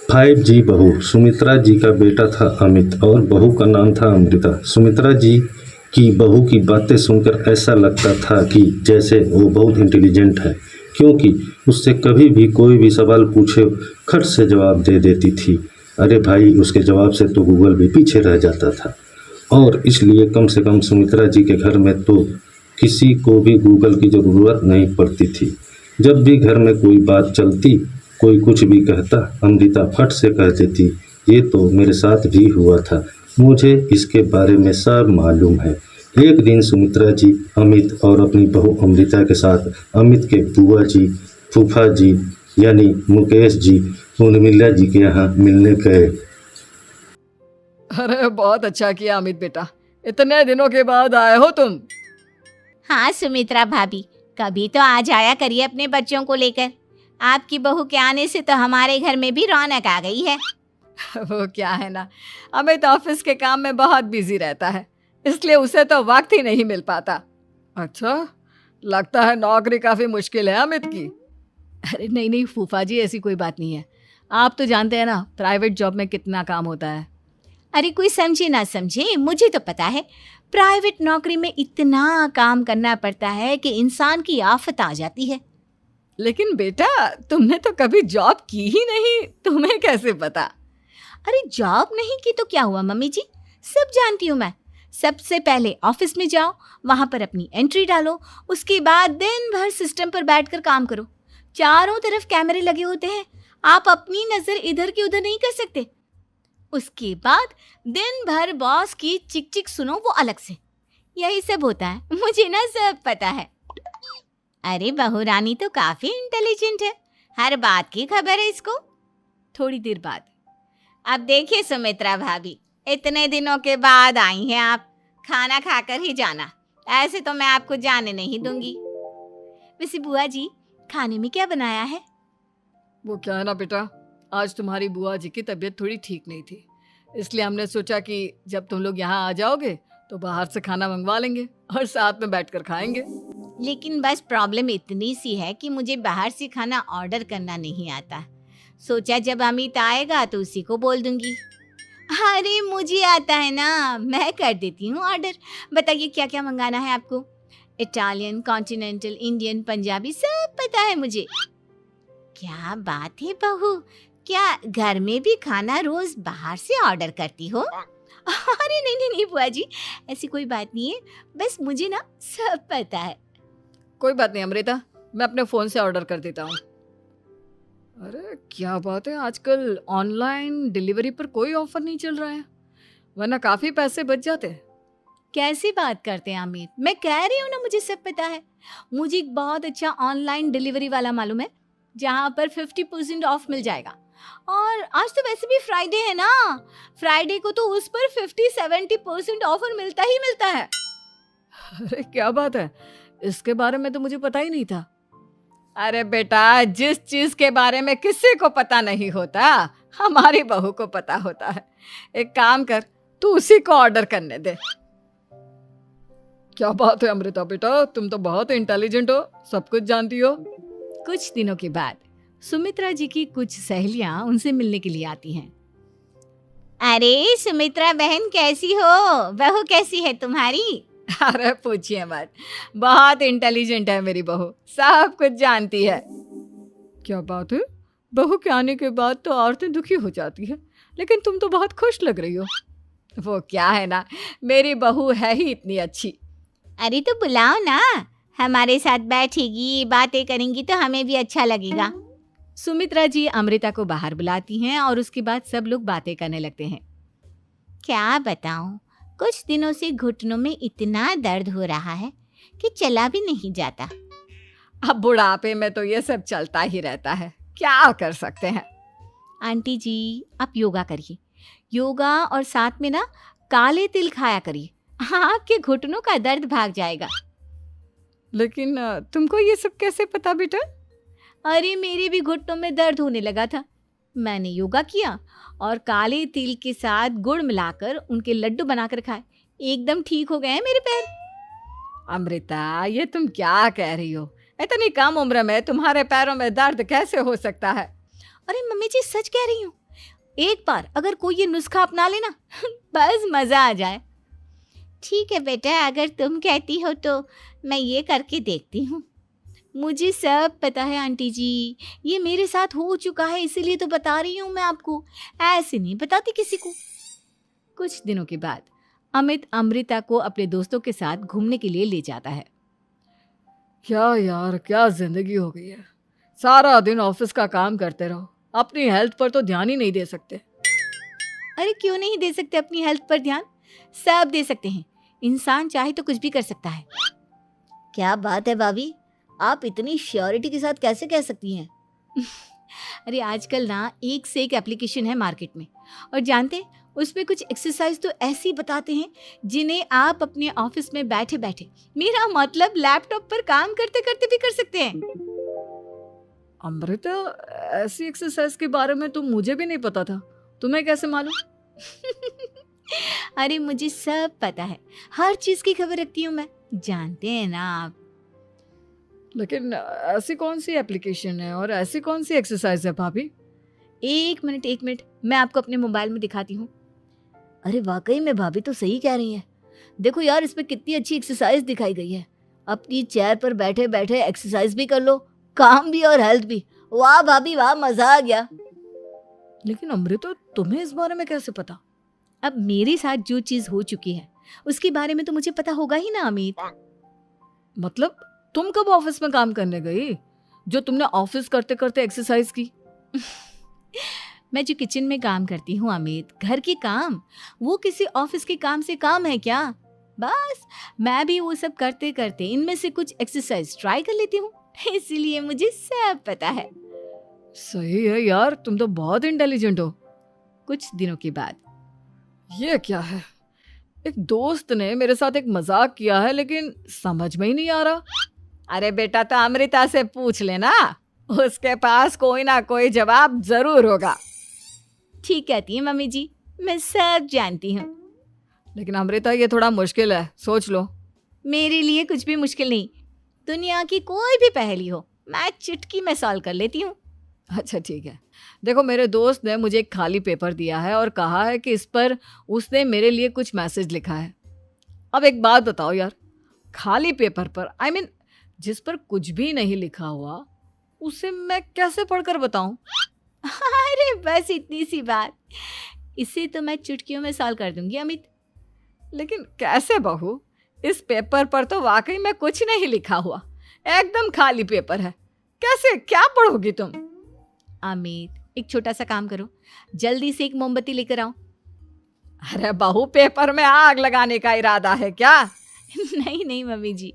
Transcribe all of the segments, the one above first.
5G बहू। सुमित्रा जी का बेटा था अमित और बहू का नाम था अमृता। सुमित्रा जी की बहू की बातें सुनकर ऐसा लगता था कि जैसे वो बहुत इंटेलिजेंट है, क्योंकि उससे कभी भी कोई भी सवाल पूछे खट से जवाब दे देती थी। अरे भाई, उसके जवाब से तो गूगल भी पीछे रह जाता था। और इसलिए कम से कम सुमित्रा जी के घर में तो किसी को भी गूगल की ज़रूरत नहीं पड़ती थी। जब भी घर में कोई बात चलती, कोई कुछ भी कहता, अमृता फट से कह देती, ये तो मेरे साथ भी हुआ था, मुझे इसके बारे में सब मालूम है। एक दिन सुमित्रा जी अमित और अपनी बहू अमृता के साथ अमित के बुआ जी, फूफा जी यानी मुकेश जी, उर्मिला जी के यहाँ मिलने गए। अरे बहुत अच्छा किया अमित बेटा, इतने दिनों के बाद आए हो तुम। हाँ सुमित्रा भाभी, कभी तो आ जाया करिए अपने बच्चों को लेकर। आपकी बहू के आने से तो हमारे घर में भी रौनक आ गई है। वो क्या है ना, अमित ऑफिस के काम में बहुत बिजी रहता है, इसलिए उसे तो वक्त ही नहीं मिल पाता। अच्छा, लगता है नौकरी काफी मुश्किल है अमित की। अरे नहीं नहीं फूफा जी, ऐसी कोई बात नहीं है। आप तो जानते हैं ना प्राइवेट जॉब में कितना काम होता है। अरे कोई समझे ना समझे, मुझे तो पता है प्राइवेट नौकरी में इतना काम करना पड़ता है कि इंसान की आफत आ जाती है। लेकिन बेटा, तुमने तो कभी जॉब की ही नहीं, तुम्हें कैसे पता? अरे जॉब नहीं की तो क्या हुआ मम्मी जी, सब जानती हूँ मैं। सबसे पहले ऑफिस में जाओ, वहां पर अपनी एंट्री डालो, उसके बाद दिन भर सिस्टम पर बैठकर काम करो। चारों तरफ कैमरे लगे होते हैं, आप अपनी नजर इधर की उधर नहीं कर सकते। उसके बाद दिन भर बॉस की चिक चिक सुनो, वो अलग से। यही सब होता है, मुझे ना सब पता है। अरे बहू रानी तो काफी इंटेलिजेंट है, हर बात की खबर है इसको। थोड़ी देर बाद, अब देखिए सुमित्रा भाभी, इतने दिनों के बाद आई हैं आप, खाना खाकर ही जाना, ऐसे तो मैं आपको जाने नहीं दूंगी। वैसे बुआ जी, खाने में क्या बनाया है? वो क्या है ना बेटा, आज तुम्हारी बुआ जी की तबीयत थोड़ी ठीक नहीं थी, इसलिए हमने सोचा कि जब तुम लोग यहाँ आ जाओगे तो बाहर से खाना मंगवा लेंगे और साथ में बैठकर खाएंगे। लेकिन बस प्रॉब्लम इतनी सी है कि मुझे बाहर से खाना ऑर्डर करना नहीं आता। सोचा जब अमित आएगा तो उसी को बोल दूंगी। अरे मुझे आता है ना, मैं कर देती हूँ ऑर्डर। बताइए क्या क्या मंगाना है आपको? इटालियन, कॉन्टिनेंटल, इंडियन, पंजाबी, सब पता है मुझे। क्या बात है बहू, क्या घर में भी खाना रोज बाहर से ऑर्डर करती हो? अरे नहीं नहीं नहीं बुआ जी, ऐसी कोई बात नहीं है, बस मुझे ना सब पता है। कोई बात नहीं अमृता, मैं अपने फ़ोन से ऑर्डर कर देता हूँ। अरे क्या बात है, आजकल ऑनलाइन डिलीवरी पर कोई ऑफर नहीं चल रहा है, वरना काफ़ी पैसे बच जाते। कैसी बात करते हैं अमित, मैं कह रही हूँ ना मुझे सब पता है। मुझे एक बहुत अच्छा ऑनलाइन डिलीवरी वाला मालूम है, जहाँ पर 50% ऑफ मिल जाएगा। और आज तो वैसे भी फ्राइडे है ना, फ्राइडे को तो उस पर 50-70% ऑफर मिलता ही मिलता है। अरे क्या बात है, इसके बारे में तो मुझे पता ही नहीं था। अरे बेटा, जिस चीज के बारे में किसी को पता नहीं होता, हमारी बहू को पता होता है। एक काम कर, तू उसी को ऑर्डर करने दे। क्या बात है अमृता बेटा, तुम तो बहुत इंटेलिजेंट हो, सब कुछ जानती हो। कुछ दिनों के बाद सुमित्रा जी की कुछ सहेलियां उनसे मिलने के लिए आती हैं। अरे सुमित्रा बहन कैसी हो, बहू कैसी है तुम्हारी? अरे पूछिए मत, बहुत इंटेलिजेंट है मेरी बहू, सब कुछ जानती है। क्या बात है, बहू के आने के बाद तो औरतें दुखी हो जाती है, लेकिन तुम तो बहुत खुश लग रही हो। वो क्या है ना, मेरी बहू है ही इतनी अच्छी। अरे तो बुलाओ ना, हमारे साथ बैठेगी, बातें करेंगी तो हमें भी अच्छा लगेगा। सुमित्रा जी अमृता को बाहर बुलाती हैं और उसके बाद सब लोग बातें करने लगते हैं। क्या बताऊं, कुछ दिनों से घुटनों में इतना दर्द हो रहा है कि चला भी नहीं जाता। अब बुढ़ापे में तो ये सब चलता ही रहता है, क्या कर सकते हैं। आंटी जी, आप योगा करिए, योगा और साथ में ना काले तिल खाया करिए, आपके घुटनों का दर्द भाग जाएगा। लेकिन तुमको ये सब कैसे पता बेटा? अरे मेरे भी घुटनों में दर्द होने लगा था, मैंने योगा किया और काले तिल के साथ गुड़ मिलाकर उनके लड्डू बनाकर खाए, एकदम ठीक हो गए हैं मेरे पैर। अमृता, ये तुम क्या कह रही हो, इतनी कम उम्र में तुम्हारे पैरों में दर्द कैसे हो सकता है? अरे मम्मी जी सच कह रही हूँ, एक बार अगर कोई ये नुस्खा अपना लेना बस मजा आ जाए। ठीक है बेटा, अगर तुम कहती हो तो मैं ये करके देखती हूँ। मुझे सब पता है आंटी जी, ये मेरे साथ हो चुका है, इसीलिए तो बता रही हूँ मैं आपको, ऐसे नहीं बताती किसी को। कुछ दिनों के बाद अमित अमृता को अपने दोस्तों के साथ घूमने के लिए ले जाता है। क्या यार, क्या जिंदगी हो गई है। सारा दिन ऑफिस का काम करते रहो, अपनी हेल्थ पर तो ध्यान ही नहीं दे सकते। अरे क्यों नहीं दे सकते अपनी हेल्थ पर ध्यान? सब दे सकते हैं, इंसान चाहे तो कुछ भी कर सकता है। क्या बात है भाभी, आप इतनी श्योरिटी के साथ कैसे कह सकती हैं? अरे आजकल ना एक से एक एप्लीकेशन है मार्केट में, और जानते हैं उसमें कुछ एक्सरसाइज तो ऐसी बताते हैं जिन्हें आप अपने ऑफिस में बैठे बैठे, मेरा मतलब लैपटॉप पर काम करते करते भी कर सकते हैं। अमृता, ऐसी एक्सरसाइज के बारे में तो मुझे भी नहीं पता था, तुम्हें कैसे मालूम? अरे मुझे सब पता है, हर चीज की खबर रखती हूँ मैं, जानते हैं ना आप। लेकिन ऐसी कौन सी एप्लीकेशन है और ऐसी कौन सी एक्सरसाइज है भाभी? एक मिनट, मैं आपको अपने मोबाइल में दिखाती हूँ। अरे वाकई में भाभी तो सही कह रही हैं। देखो यार, इसमें कितनी अच्छी एक्सरसाइज दिखाई गई है। अपनी चेयर पर बैठे बैठे एक्सरसाइज भी कर लो, काम भी और हेल्थ भी। वाह भाभी वाह, मजा आ गया। लेकिन अमृता, तुम्हें इस बारे में कैसे पता? अब मेरे साथ जो चीज हो चुकी है उसके बारे में तो मुझे पता होगा ही ना अमित। मतलब तुम कब ऑफिस में काम करने गई जो तुमने ऑफिस करते करते एक्सरसाइज की? मैं जो किचन में काम करती हूँ अमित, घर के काम, वो किसी ऑफिस के काम से काम है क्या? बस मैं भी वो सब करते करते इनमें से कुछ एक्सरसाइज ट्राई कर लेती हूँ, इसीलिए मुझे सब पता है। सही है यार, तुम तो बहुत इंटेलिजेंट हो। कुछ दिनों के बाद ये क्या है? एक दोस्त ने मेरे साथ एक मजाक किया है, लेकिन समझ में ही नहीं आ रहा। अरे बेटा, तो अमृता से पूछ लेना, उसके पास कोई ना कोई जवाब जरूर होगा। ठीक कहती है मम्मी जी, मैं सब जानती हूँ। लेकिन अमृता, ये थोड़ा मुश्किल है, सोच लो। मेरे लिए कुछ भी मुश्किल नहीं, दुनिया की कोई भी पहेली हो मैं चुटकी में सॉल्व कर लेती हूँ। अच्छा ठीक है, देखो मेरे दोस्त ने मुझे एक खाली पेपर दिया है और कहा है कि इस पर उसने मेरे लिए कुछ मैसेज लिखा है। अब एक बात बताओ यार, खाली पेपर पर, आई मीन जिस पर कुछ भी नहीं लिखा हुआ, उसे मैं कैसे पढ़कर बताऊं? अरे बस इतनी सी बात, इसे तो मैं चुटकियों में सॉल्व कर दूंगी अमित। लेकिन कैसे बहू? इस पेपर पर तो वाकई में कुछ नहीं लिखा हुआ, एकदम खाली पेपर है, कैसे, क्या पढ़ोगी तुम? अमित, एक छोटा सा काम करो, जल्दी से एक मोमबत्ती लेकर आओ। अरे बहू, पेपर में आग लगाने का इरादा है क्या? नहीं मम्मी जी,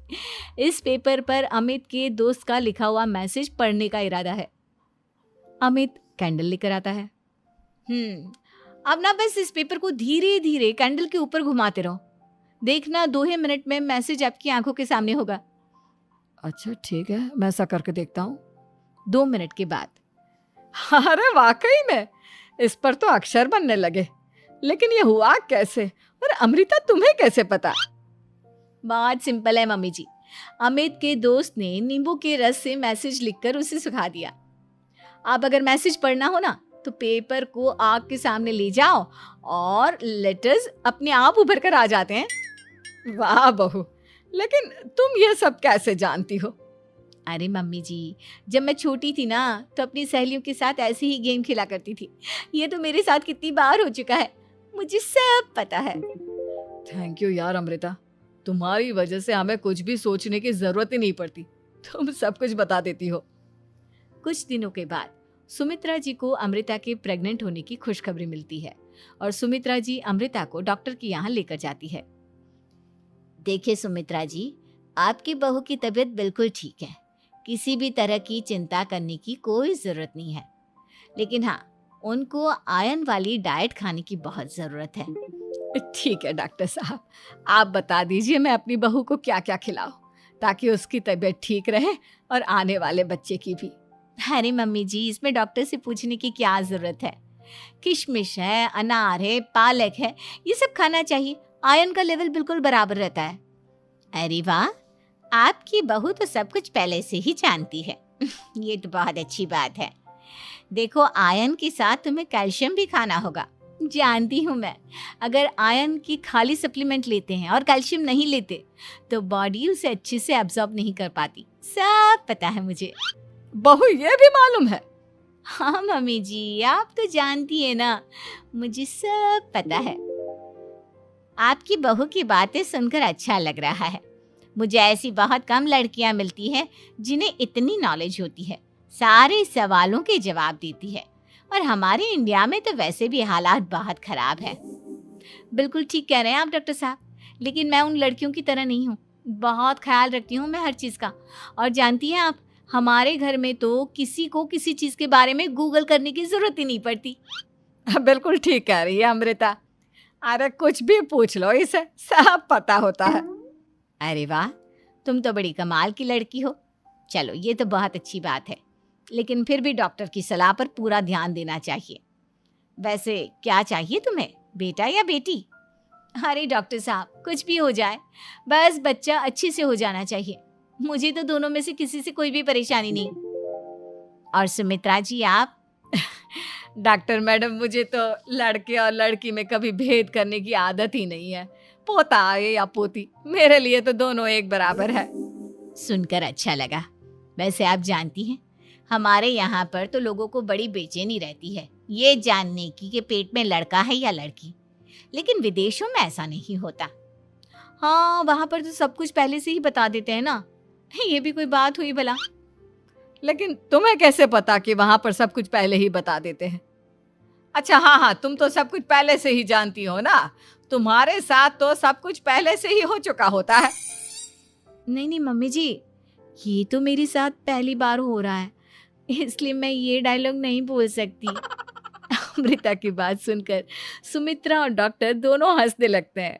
इस पेपर पर अमित के दोस्त का लिखा हुआ मैसेज पढ़ने का इरादा है। अमित कैंडल लेकर आता है। अब ना बस इस पेपर को धीरे धीरे कैंडल के ऊपर घुमाते रहो, देखना 2 ही मिनट में मैसेज आपकी आंखों के सामने होगा। अच्छा ठीक है, मैं ऐसा करके देखता हूँ। 2 मिनट के बाद, अरे वाकई में इस पर तो अक्षर बनने लगे, लेकिन ये हुआ कैसे? और अमृता, तुम्हें कैसे पता? बहुत सिंपल है मम्मी जी, अमित के दोस्त ने नींबू के रस से मैसेज लिखकर उसे सुखा दिया। अब अगर मैसेज पढ़ना हो ना तो पेपर को आग के सामने ले जाओ और लेटर्स अपने आप उभर कर आ जाते हैं। वाह बहू, लेकिन तुम ये सब कैसे जानती हो? अरे मम्मी जी, जब मैं छोटी थी ना तो अपनी सहेलियों के साथ ऐसे ही गेम खेला करती थी। ये तो मेरे साथ कितनी बार हो चुका है, मुझे सब पता है। थैंक यू यार अमृता, तुम्हारी वजह से हमें कुछ भी सोचने की जरूरत ही नहीं पड़ती, तुम सब कुछ बता देती हो। कुछ दिनों के बाद सुमित्रा जी को अमृता के प्रेग्नेंट होने की खुशखबरी मिलती है और सुमित्रा जी अमृता को डॉक्टर के यहाँ लेकर जाती है। देखिए सुमित्रा जी, आपकी बहू की तबीयत बिल्कुल ठीक है, किसी भी तरह की चिंता करने की कोई ज़रूरत नहीं है। लेकिन हाँ, उनको आयरन वाली डाइट खाने की बहुत ज़रूरत है। ठीक है डॉक्टर साहब, आप बता दीजिए मैं अपनी बहू को क्या क्या खिलाऊं ताकि उसकी तबीयत ठीक रहे और आने वाले बच्चे की भी। अरे मम्मी जी, इसमें डॉक्टर से पूछने की क्या ज़रूरत है? किशमिश है, अनार है, पालक है, ये सब खाना चाहिए, आयरन का लेवल बिल्कुल बराबर रहता है। अरे वाह, आपकी बहू तो सब कुछ पहले से ही जानती है। ये तो बहुत अच्छी बात है। देखो, आयरन के साथ तुम्हें कैल्शियम भी खाना होगा। जानती हूँ मैं, अगर आयरन की खाली सप्लीमेंट लेते हैं और कैल्शियम नहीं लेते तो बॉडी उसे अच्छे से एब्जॉर्ब नहीं कर पाती। सब पता है मुझे। बहू ये भी मालूम है? हाँ मम्मी जी, आप तो जानती है ना, मुझे सब पता है। आपकी बहू की बातें सुनकर अच्छा लग रहा है। मुझे ऐसी बहुत कम लड़कियां मिलती हैं जिन्हें इतनी नॉलेज होती है, सारे सवालों के जवाब देती है। और हमारे इंडिया में तो वैसे भी हालात बहुत खराब है। बिल्कुल ठीक कह रहे हैं आप डॉक्टर साहब, लेकिन मैं उन लड़कियों की तरह नहीं हूँ। बहुत ख्याल रखती हूँ मैं हर चीज़ का। और जानती हैं आप, हमारे घर में तो किसी को किसी चीज़ के बारे में गूगल करने की ज़रूरत ही नहीं पड़ती। बिल्कुल ठीक कह रही है अमृता। अरे कुछ भी पूछ लो इसे, सब पता होता है। अरे वाह, तुम तो बड़ी कमाल की लड़की हो। चलो, ये तो बहुत अच्छी बात है, लेकिन फिर भी डॉक्टर की सलाह पर पूरा ध्यान देना चाहिए। वैसे क्या चाहिए तुम्हें, बेटा या बेटी? अरे डॉक्टर साहब, कुछ भी हो जाए, बस बच्चा अच्छे से हो जाना चाहिए। मुझे तो दोनों में से किसी से कोई भी परेशानी नहीं। और सुमित्रा जी, आप? डॉक्टर मैडम, मुझे तो लड़के और लड़की में कभी भेद करने की आदत ही नहीं है। पोता आए या पोती, मेरे लिए तो दोनों एक बराबर है। सुनकर अच्छा लगा। वैसे आप जानती हैं, हमारे यहाँ पर तो लोगों को बड़ी बेचैनी रहती है ये जानने की कि पेट में लड़का है या लड़की, लेकिन विदेशों में ऐसा नहीं होता। हाँ, वहाँ पर तो सब कुछ पहले से ही बता देते हैं ना। ये भी कोई बात हुई भला? लेकिन तुम्हें कैसे पता कि वहां पर सब कुछ पहले ही बता देते हैं? अच्छा हाँ, तुम तो सब कुछ पहले से ही जानती हो ना। तुम्हारे साथ तो सब कुछ पहले से ही हो चुका होता है। नहीं मम्मी जी, ये तो मेरे साथ पहली बार हो रहा है, इसलिए मैं ये डायलॉग नहीं बोल सकती। अमृता की बात सुनकर सुमित्रा और डॉक्टर दोनों हंसने लगते हैं।